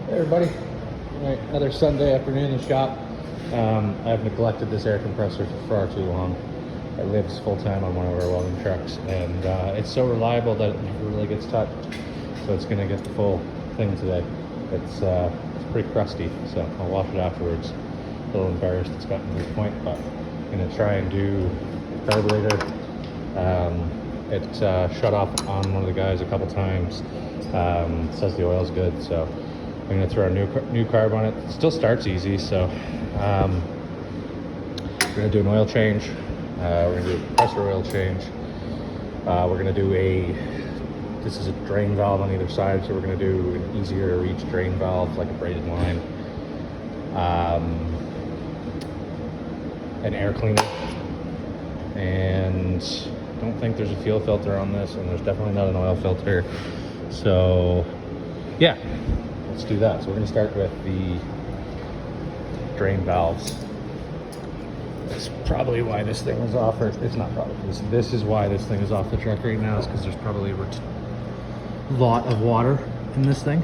Hey everybody, all right, another Sunday afternoon in the shop. I've neglected this air compressor for far too long. It lives full time on one of our welding trucks, and it's so reliable that it never really gets touched. So it's gonna get the full thing today. It's pretty crusty, so I'll wash it afterwards. A little embarrassed it's gotten to this point, but I'm gonna try and do carburetor. It shut off on one of the guys a couple times. Says the oil's good, so I'm going to throw a new carb on it. It still starts easy, so we're going to do an oil change. We're going to do a compressor oil change. We're going to do this is a drain valve on either side, so we're going to do an easier to reach drain valve, like a braided line. An air cleaner. And I don't think there's a fuel filter on this, and there's definitely not an oil filter. So yeah, let's do that. So we're going to start with the drain valves. That's probably why this thing is off, or it's not probably. This is why this thing is off the truck right now, is because there's probably a lot of water in this thing.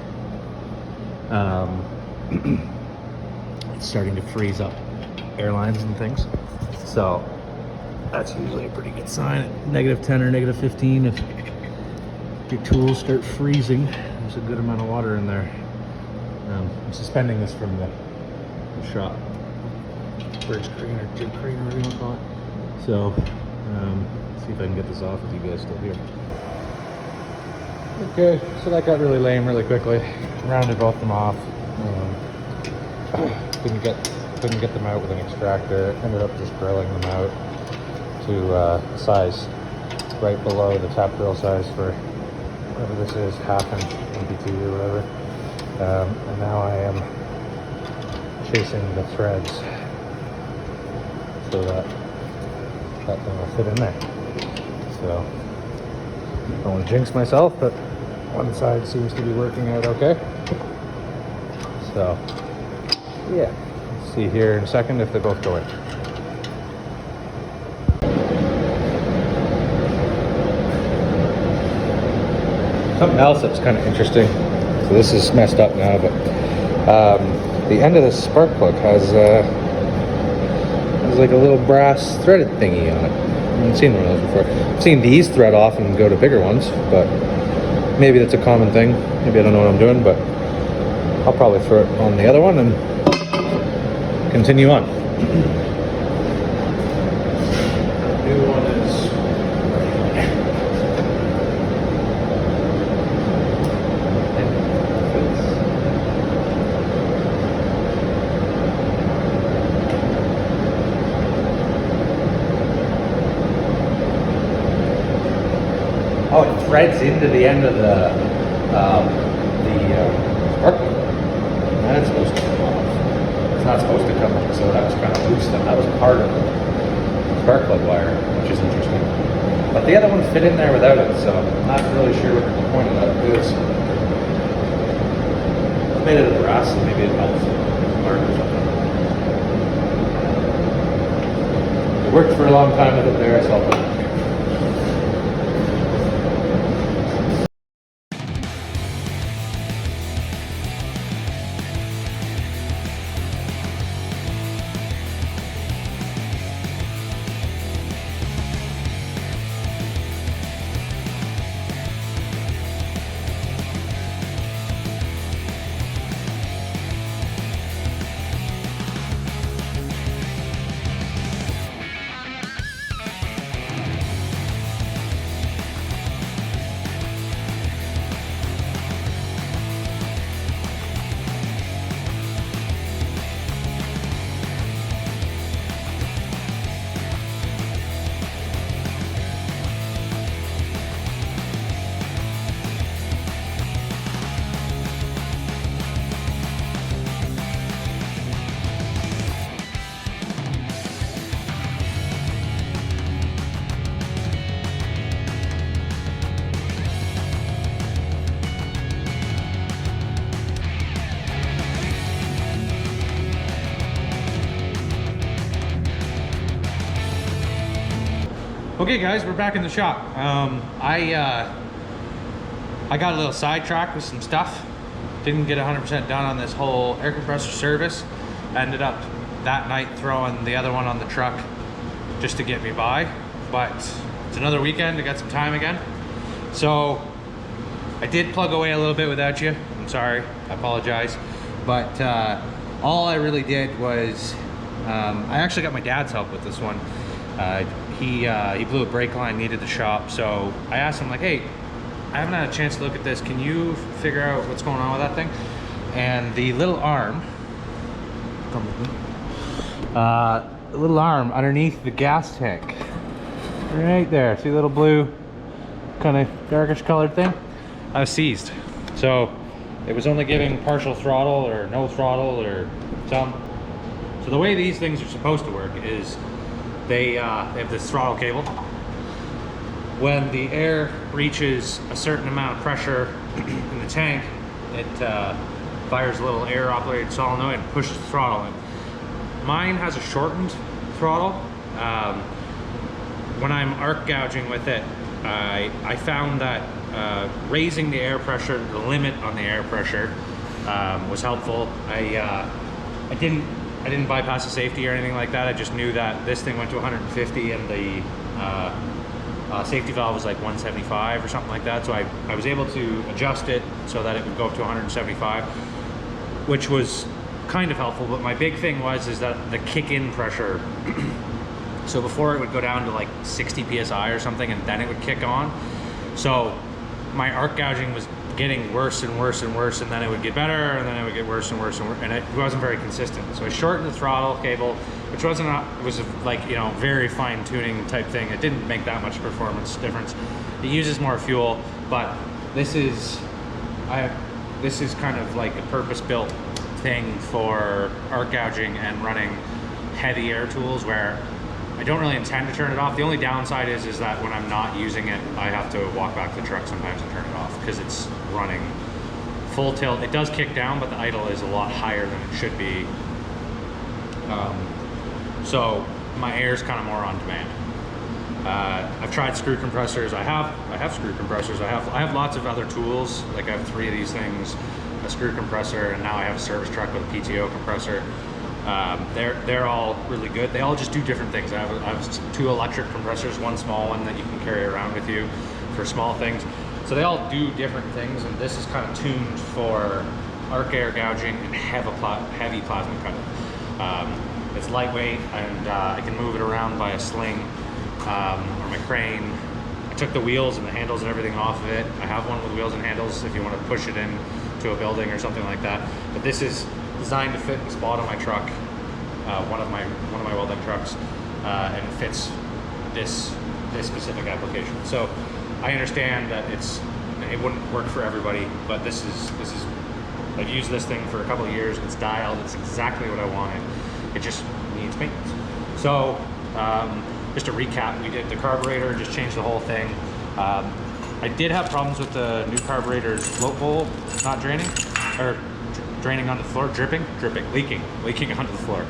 It's starting to freeze up airlines and things. So that's usually a pretty good sign at -10 or -15. If your tools start freezing, there's a good amount of water in there. I'm suspending this from the shop bridge crane or jig crane, whatever you want to call it. So see if I can get this off with you guys still here. Okay, so that got really lame really quickly. Rounded both of them off. Couldn't get them out with an extractor. Ended up just drilling them out to size right below the tap drill size for whatever this is, 1/2 inch MPT or whatever. And now I am chasing the threads so that thing will fit in there. So I don't want to jinx myself, but one side seems to be working out okay. So yeah, let's see here in a second if they both go in. Something else that's kind of interesting. So this is messed up now, but the end of the spark plug has like a little brass threaded thingy on it. I haven't seen one of those before. I've seen these thread off and go to bigger ones, but maybe that's a common thing. Maybe I don't know what I'm doing, but I'll probably throw it on the other one and continue on. New one is oh, it threads into the end of the spark plug. That's supposed to come off. It's not supposed to come off, so that was kind of loose. That was part of the spark plug wire, which is interesting. But the other one fit in there without it, so I'm not really sure what the point of that is. It's made out of brass, so maybe it helps mark or something. It worked for a long time with it there, so I'll put it. Okay guys, we're back in the shop. I got a little sidetracked with some stuff. didn't get 100% done on this whole air compressor service. I ended up that night throwing the other one on the truck just to get me by, but it's another weekend, I got some time again. So I did plug away a little bit without you. I'm sorry, I apologize. But all I really did was, I actually got my dad's help with this one. He blew a brake line, needed the shop. So I asked him like, hey, I haven't had a chance to look at this. Can you figure out what's going on with that thing? And the little arm, underneath the gas tank, right there. See the little blue, kind of darkish colored thing? I was seized. So it was only giving partial throttle or no throttle or some. So the way these things are supposed to work is they have this throttle cable. When the air reaches a certain amount of pressure in the tank, it fires a little air operated solenoid and pushes the throttle in. Mine has a shortened throttle. When I'm arc gouging with it, I found that raising the air pressure, the limit on the air pressure, was helpful. I didn't bypass the safety or anything like that. I just knew that this thing went to 150 and the safety valve was like 175 or something like that. So I was able to adjust it so that it would go up to 175, which was kind of helpful. But my big thing is that the kick-in pressure. So before it would go down to like 60 psi or something, and then it would kick on. So my arc gouging was getting worse and worse and worse, and then it would get better, and then it would get worse and worse and worse, and it wasn't very consistent. So I shortened the throttle cable, which was like, you know, very fine tuning type thing. It didn't make that much performance difference. It uses more fuel, but this is kind of like a purpose-built thing for arc gouging and running heavy air tools, where I don't really intend to turn it off. The only downside is that when I'm not using it, I have to walk back to the truck sometimes and turn it off because it's running full tilt. It does kick down, but the idle is a lot higher than it should be. So my air is kind of more on demand. I've tried screw compressors. I have screw compressors. I have lots of other tools. Like I have 3 of these things, a screw compressor, and now I have a service truck with a PTO compressor. They're all really good. They all just do different things. I have 2 electric compressors, one small one that you can carry around with you for small things. So they all do different things, and this is kind of tuned for arc air gouging and heavy plasma cutting. It's lightweight, and I can move it around by a sling or my crane. I took the wheels and the handles and everything off of it. I have one with wheels and handles if you want to push it in to a building or something like that. But this is designed to fit the spot on my truck, one of my welding trucks, and fits this specific application. So I understand that it wouldn't work for everybody, but this is I've used this thing for a couple of years. It's dialed. It's exactly what I wanted. It just needs maintenance. So just to recap, we did the carburetor, just changed the whole thing. I did have problems with the new carburetor's float bowl not draining, or draining onto the floor, leaking onto the floor.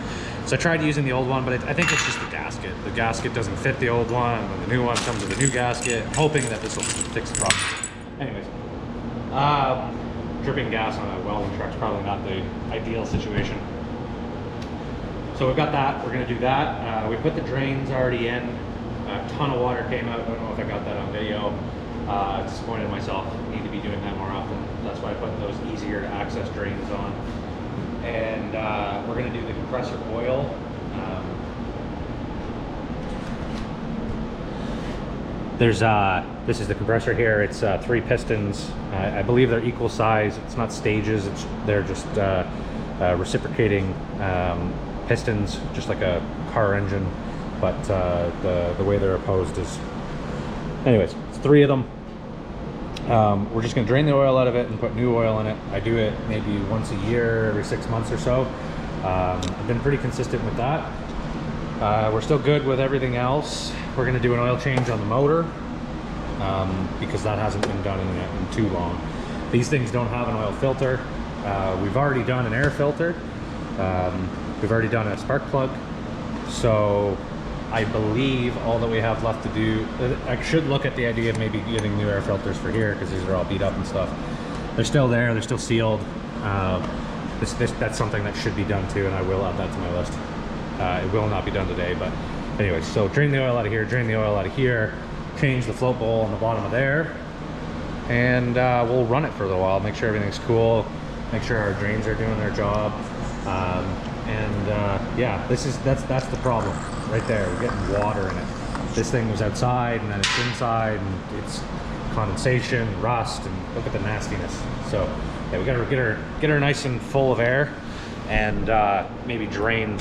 So I tried using the old one, but I think it's just the gasket. The gasket doesn't fit the old one, and the new one comes with a new gasket. I'm hoping that this will fix the problem. Anyways, dripping gas on a welding truck is probably not the ideal situation. So we've got that, we're gonna do that. We put the drains already in. A ton of water came out. I don't know if I got that on video. Disappointed in myself. Need to be doing that more often. That's why I put those easier to access drains on. And we're gonna do the compressor oil. This is the compressor here. It's 3 pistons. I believe they're equal size. It's not stages. They're just reciprocating pistons, just like a car engine. But the way they're opposed is, anyways, it's 3 of them. We're just gonna drain the oil out of it and put new oil in it. I do it maybe once a year, every 6 months or so. I've been pretty consistent with that. We're still good with everything else. We're gonna do an oil change on the motor because that hasn't been done in too long. These things don't have an oil filter. We've already done an air filter. We've already done a spark plug. So I believe all that we have left to do, I should look at the idea of maybe getting new air filters for here because these are all beat up and stuff. they're still there, they're still sealed. That's something that should be done too, and I will add that to my list. It will not be done today, but anyway, so drain the oil out of here, drain the oil out of here, change the float bowl on the bottom of there, and we'll run it for a little while, make sure everything's cool, make sure our drains are doing their job. Yeah, that's the problem right there. We're getting water in it. This thing was outside and then it's inside, and it's condensation, rust, and look at the nastiness. So yeah, we gotta get her nice and full of air, and maybe drain,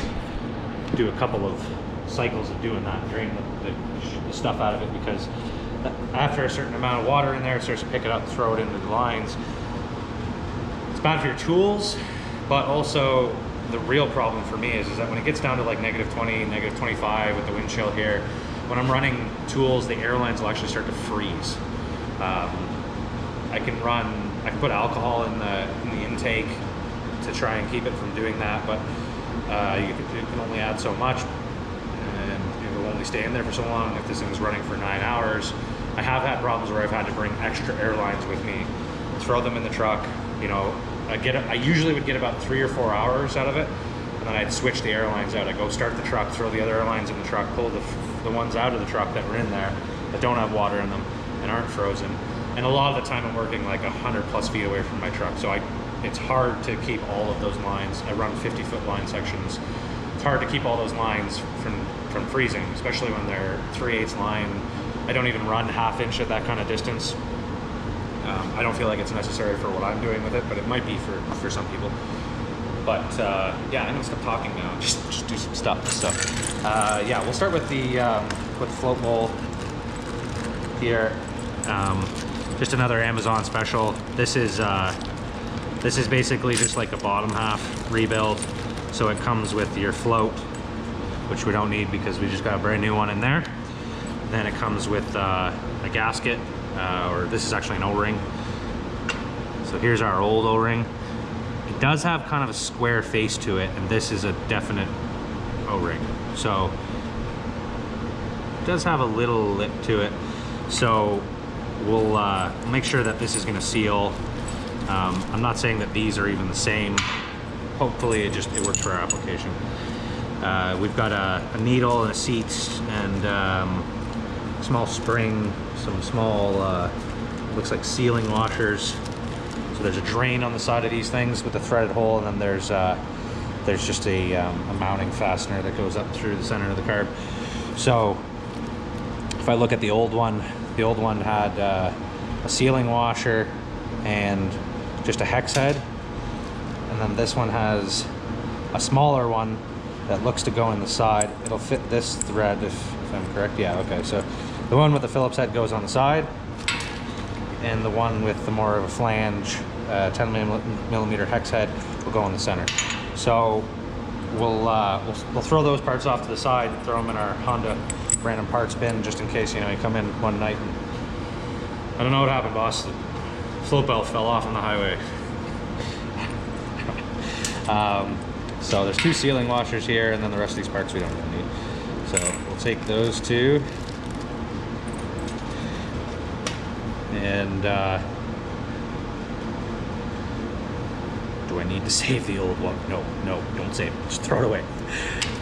do a couple of cycles of doing that, drain the stuff out of it, because after a certain amount of water in there, it starts to pick it up and throw it into the lines. It's bad for your tools, but also the real problem for me is that when it gets down to like -20, -25 with the wind chill here, when I'm running tools, the air lines will actually start to freeze. I can put alcohol in the intake to try and keep it from doing that, but you can only add so much, and it will only stay in there for so long. If this thing's running for 9 hours, I have had problems where I've had to bring extra air lines with me, throw them in the truck. You know, I usually would get about 3 or 4 hours out of it, and then I'd switch the airlines out. I'd go start the truck, throw the other airlines in the truck, pull the ones out of the truck that were in there that don't have water in them and aren't frozen. And a lot of the time I'm working like 100+ feet away from my truck, so it's hard to keep all of those lines. I run 50-foot line sections. It's hard to keep all those lines from freezing, especially when they're 3/8 line. I don't even run 1/2 inch at that kind of distance. I don't feel like it's necessary for what I'm doing with it, but it might be for some people. But yeah, I'm gonna stop talking now. Just do some stuff. So yeah, we'll start with the float bowl here. Just another Amazon special. This is basically just like a bottom half rebuild. So it comes with your float, which we don't need because we just got a brand new one in there. Then it comes with a gasket, or this is actually an O-ring. So here's our old O-ring. It does have kind of a square face to it, and this is a definite O-ring. So it does have a little lip to it. So we'll make sure that this is going to seal. I'm not saying that these are even the same. Hopefully it works for our application. We've got a needle and a seat and small spring, some small looks like sealing washers. So there's a drain on the side of these things with a threaded hole, and then there's just a mounting fastener that goes up through the center of the carb. So if I look at the old one had a sealing washer and just a hex head, and then this one has a smaller one that looks to go in the side. It'll fit this thread if I'm correct. Yeah, okay. So the one with the Phillips head goes on the side, and the one with the more of a flange 10 millimeter hex head will go in the center. So we'll throw those parts off to the side and throw them in our Honda random parts bin, just in case, you know, you come in one night and I don't know what happened, boss. The float belt fell off on the highway. So there's 2 sealing washers here, and then the rest of these parts we don't really need. So we'll take those 2. And do I need to save the old one? No, don't save it. Just throw it away.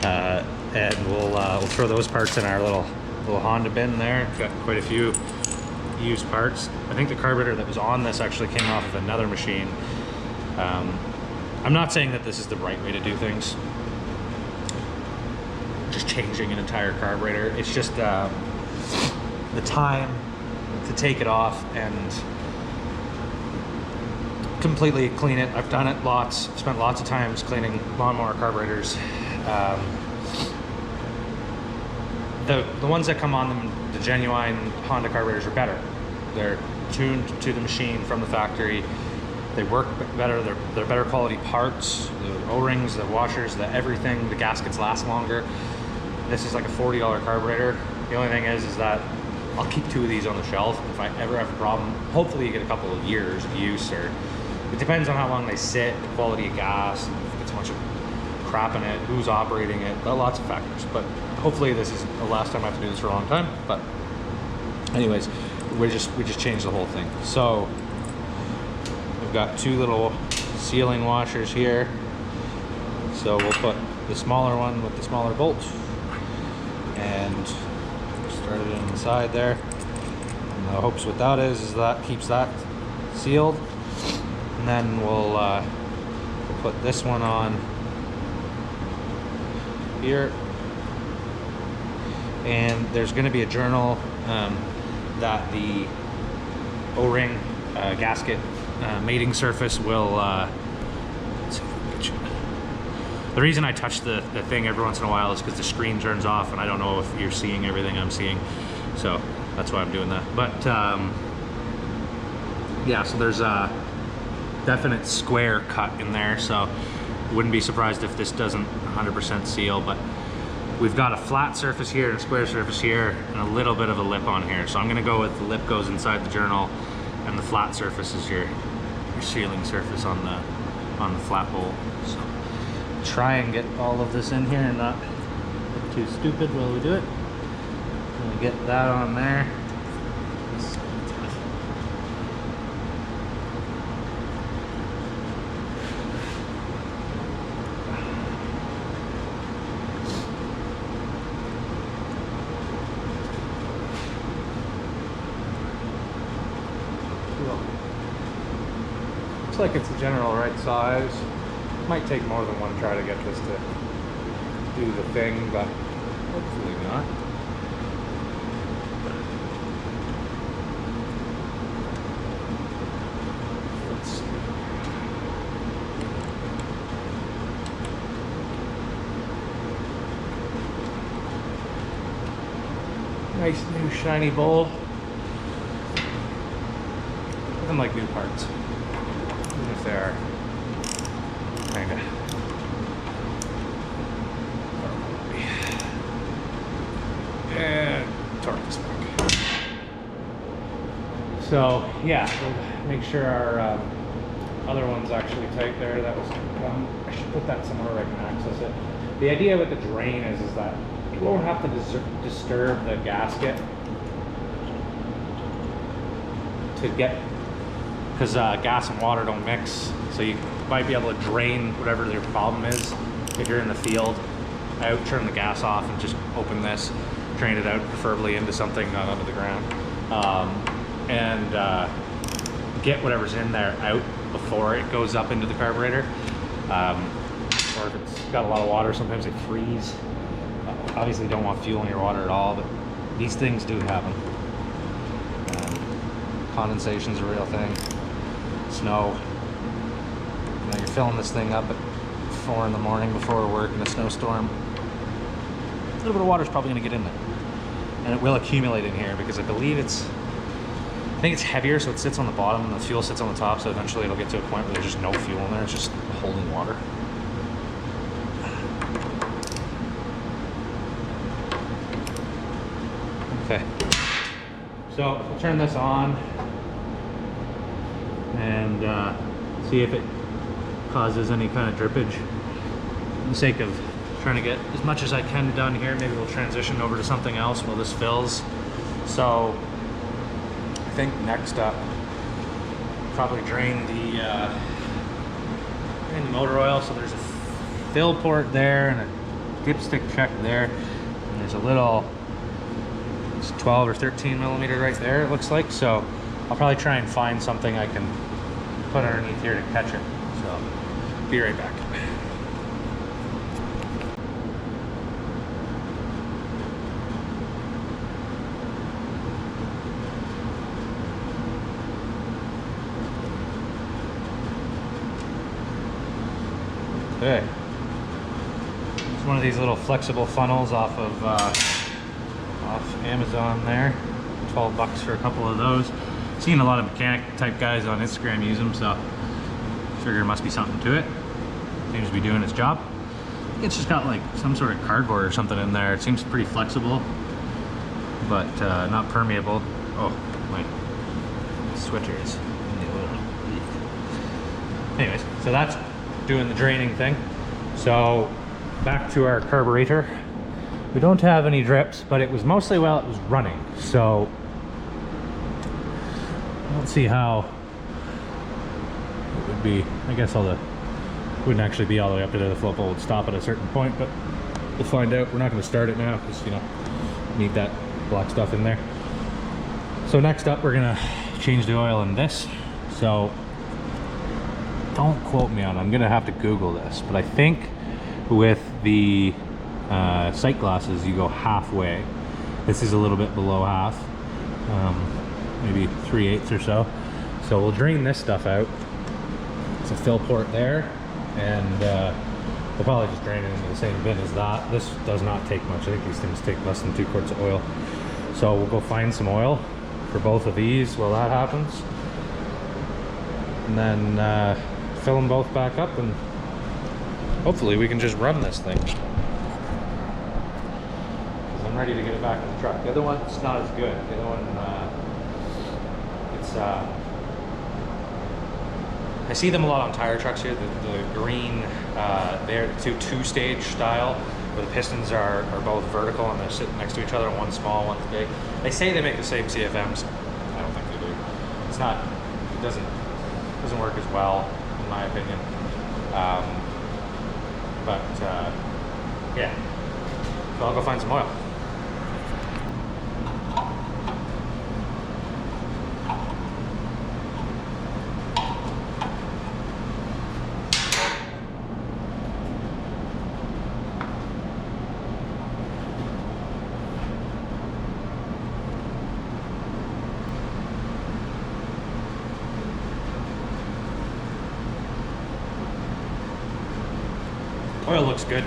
And we'll throw those parts in our little Honda bin there. Got quite a few used parts. I think the carburetor that was on this actually came off of another machine. I'm not saying that this is the right way to do things, just changing an entire carburetor. It's just the time to take it off and completely clean it. I've done it lots, spent lots of times cleaning lawnmower carburetors. The ones that come on them, the genuine Honda carburetors, are better. They're tuned to the machine from the factory. They work better. They're better quality parts. The O-rings, the washers, the everything. The gaskets last longer. This is like a $40 carburetor. The only thing is that I'll keep 2 of these on the shelf. If I ever have a problem, hopefully you get a couple of years of use, or it depends on how long they sit, the quality of gas, if it gets a bunch of crap in it, who's operating it, lots of factors. But hopefully this is the last time I have to do this for a long time. But anyways, we just changed the whole thing. So We've got two little sealing washers here. So we'll put the smaller one with the smaller bolt and start it inside there. And the hopes with that is that keeps that sealed. And then we'll put this one on here. And there's going to be a journal that the O-ring gasket mating surface will let's see if I can get you. The reason I touch the thing every once in a while is because the screen turns off and I don't know if you're seeing everything I'm seeing, so that's why I'm doing that. But yeah, so there's a definite square cut in there, so wouldn't be surprised if this doesn't 100% seal. But we've got a flat surface here and a square surface here and a little bit of a lip on here, so I'm gonna go with the lip goes inside the journal and the flat surface is your sealing surface on the flat bowl. So try and get all of this in here and not look too stupid while we do it. We'll get that on there. Looks like it's the general right size. Might take more than one try to get this to do the thing, but hopefully not. Let's see. Nice new shiny bowl. Nothing like new parts. Even if they are kinda and torque this back. So yeah, we'll make sure our other one's actually tight there. That was I should put that somewhere where I can access it. The idea with the drain is that you won't have to disturb the gasket to get, because gas and water don't mix, so you might be able to drain whatever your problem is if you're in the field out, turn the gas off and just open this, drain it out, preferably into something not under the ground, and get whatever's in there out before it goes up into the carburetor. Or if it's got a lot of water, sometimes they freeze. Obviously you don't want fuel in your water at all, but these things do happen. Condensation's a real thing. Snow. You know, you're filling this thing up at 4 in the morning before work in a snowstorm. A little bit of water's probably going to get in there, and it will accumulate in here because I believe I think it's heavier, so it sits on the bottom and the fuel sits on the top. So eventually it'll get to a point where there's just no fuel in there; it's just holding water. Okay, so we'll turn this on and see if it causes any kind of drippage. For the sake of trying to get as much as I can done here, maybe we'll transition over to something else while this fills. So I think next up, probably drain the motor oil. So there's a fill port there and a dipstick check there, and there's a little 12 or 13 millimeter right there, it looks like. So I'll probably try and find something I can put underneath here to catch it. So be right back. Okay. It's one of these little flexible funnels off of off Amazon there. 12 bucks for a couple of those. Seen a lot of mechanic type guys on Instagram use them, so figure there must be something to it. Seems to be doing its job. It's just got like some sort of cardboard or something in there. It seems pretty flexible, but not permeable. Oh, my switcher is in the oil. Anyways, so that's doing the draining thing. So back to our carburetor. We don't have any drips, but it was mostly while it was running. So let's see how would be, I guess all the, wouldn't actually be all the way up to the float bowl, would stop at a certain point, but we'll find out. We're not going to start it now because, you know, need that black stuff in there. So next up, we're going to change the oil in this. So don't quote me on it. I'm going to have to Google this, but I think with the sight glasses, you go halfway. This is a little bit below half, maybe 3/8 or so. So we'll drain this stuff out. It's a fill port there, and we'll probably just drain it into the same bin as that. This does not take much. I think these things take less than 2 quarts of oil. So we'll go find some oil for both of these while that happens, and then fill them both back up, and hopefully we can just run this thing. Because I'm ready to get it back in the truck. The other one's not as good. The other one, I see them a lot on tire trucks here. The green, they're the two-stage style, where the pistons are both vertical and they're sitting next to each other. One's small, one's big. They say they make the same CFMs. I don't think they do. It's not. It doesn't work as well, in my opinion. Yeah. So I'll go find some oil. Oil looks good.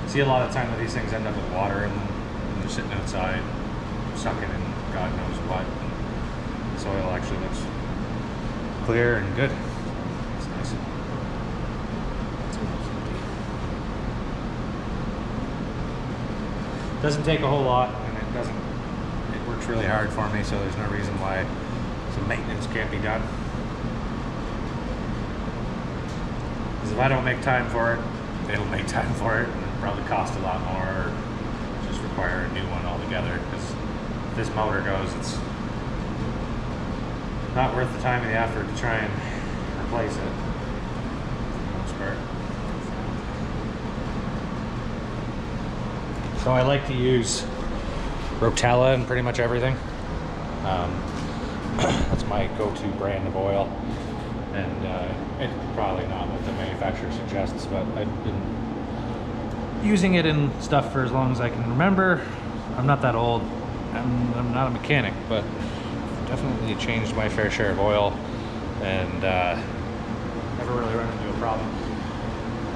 See a lot of time that these things end up with water in them, and they're sitting outside, sucking in God knows what. And this oil actually looks clear and good. It's nice. Doesn't take a whole lot, and it works really hard for me, so there's no reason why some maintenance can't be done. Because if I don't make time for it, it'll make time for it, and it'll probably cost a lot more, or just require a new one altogether. Because if this motor goes, it's not worth the time and the effort to try and replace it, for the most part. So I like to use Rotella in pretty much everything. That's my go-to brand of oil. And it's probably not what the manufacturer suggests, but I've been using it in stuff for as long as I can remember. I'm not that old. I'm not a mechanic, but definitely changed my fair share of oil, and never really run into a problem.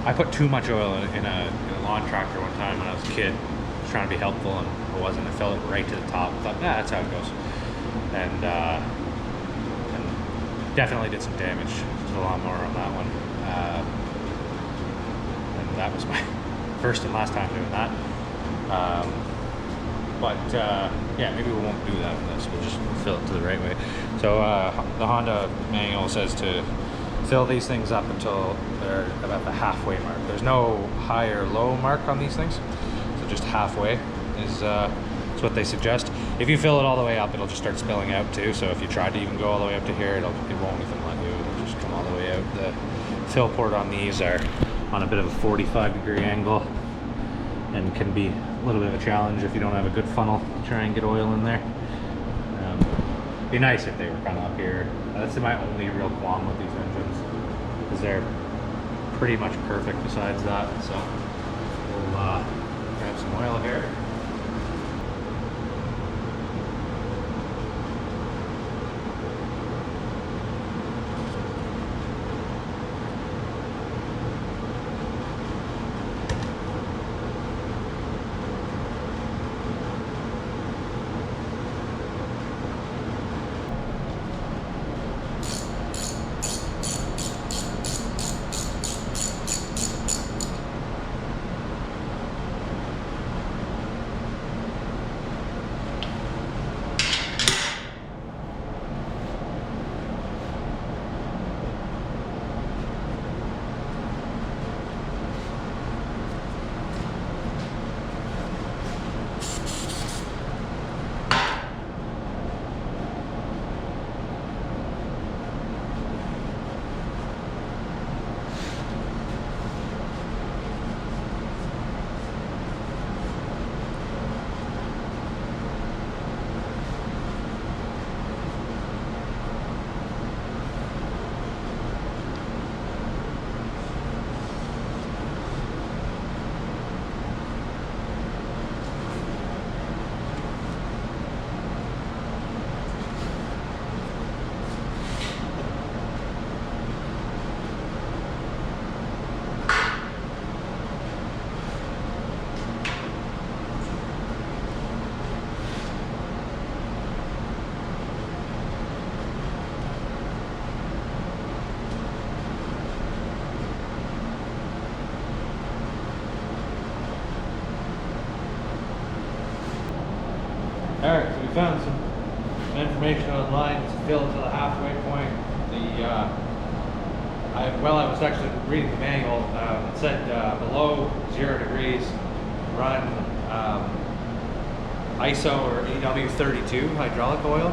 I put too much oil in a lawn tractor one time when I was a kid. I was trying to be helpful, and I wasn't. I filled it right to the top. I thought, nah, that's how it goes. And definitely did some damage to the lawnmower on that one. And that was my first and last time doing that. Yeah, maybe we won't do that with this. We'll just fill it to the right way. So the Honda manual says to fill these things up until they're about the halfway mark. There's no high or low mark on these things. So just halfway is what they suggest. If you fill it all the way up, it'll just start spilling out too. So if you tried to even go all the way up to here, it won't even let you. It'll just come all the way out. The fill port on these are on a bit of a 45-degree angle, and can be a little bit of a challenge if you don't have a good funnel to try and get oil in there. Be nice if they were kind of up here. That's my only real qualm with these engines, because they're pretty much perfect besides that. So we'll grab some oil here. Alright, so we found some information online to fill to the halfway point. Well, I was actually reading the manual. It said below 0 degrees run ISO or AW32 hydraulic oil,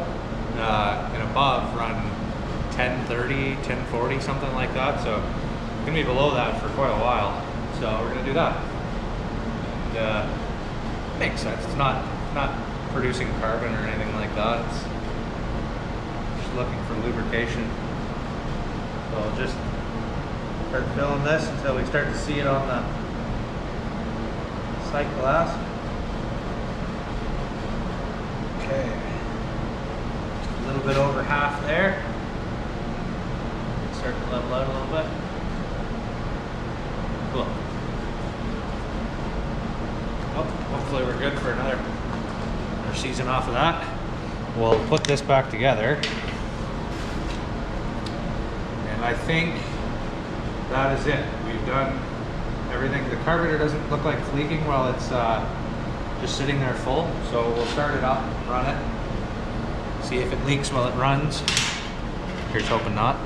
and above run 1030, 1040, something like that. So it's gonna be below that for quite a while. So we're gonna do that. And, makes sense. It's not producing carbon or anything like that. It's just looking for lubrication. So I'll just start filling this until we start to see it on the sight glass. Okay, just a little bit over half there. Start to level out a little bit. Cool. Well, hopefully we're good for another season off of that. We'll put this back together. And I think that is it. We've done everything. The carburetor doesn't look like it's leaking while it's just sitting there full. So we'll start it up, run it, see if it leaks while it runs. Here's hoping not.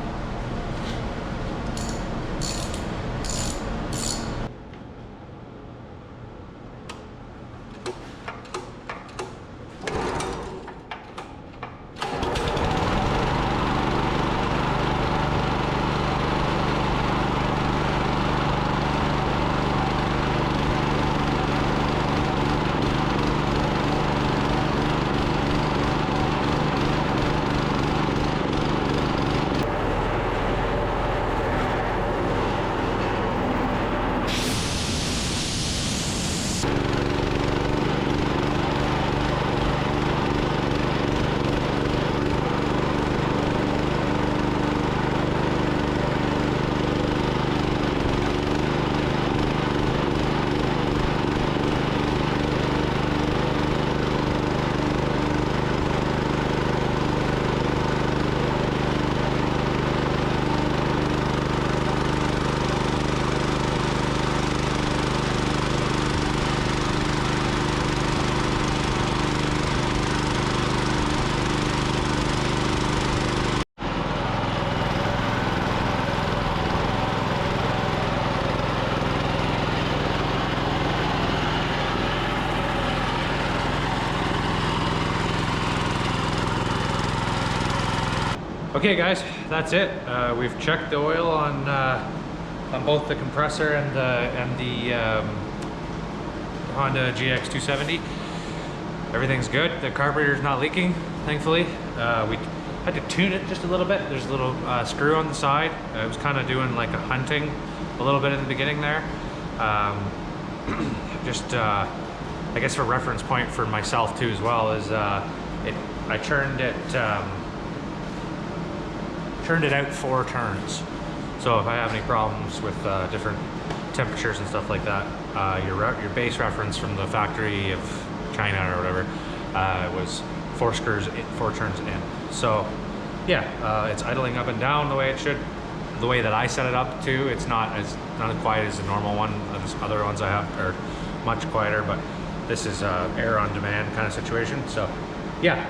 Okay guys, that's it. We've checked the oil on both the compressor and the Honda GX270. Everything's good. The carburetor's not leaking, thankfully. We had to tune it just a little bit. There's a little screw on the side. It was kind of doing like a hunting a little bit in the beginning there. I guess for reference point for myself too as well is I turned it out 4 turns. So if I have any problems with different temperatures and stuff like that, your base reference from the factory of China or whatever was 4 screws, 4 turns in. So yeah, it's idling up and down the way it should, the way that I set it up too. It's not as quiet as the normal one. The other ones I have are much quieter, but this is air on demand kind of situation. So yeah,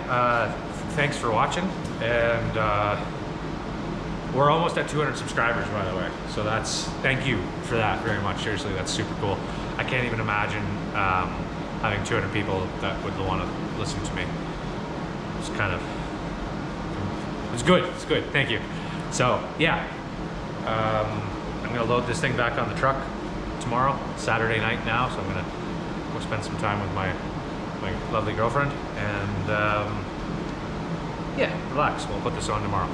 thanks for watching, and we're almost at 200 subscribers, by the way. So thank you for that very much. Seriously, that's super cool. I can't even imagine having 200 people that would want to listen to me. It's good. It's good. Thank you. So yeah, I'm gonna load this thing back on the truck tomorrow. It's Saturday night now, so I'm gonna go spend some time with my lovely girlfriend, and yeah, relax. We'll put this on tomorrow.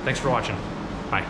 Thanks for watching. Bye.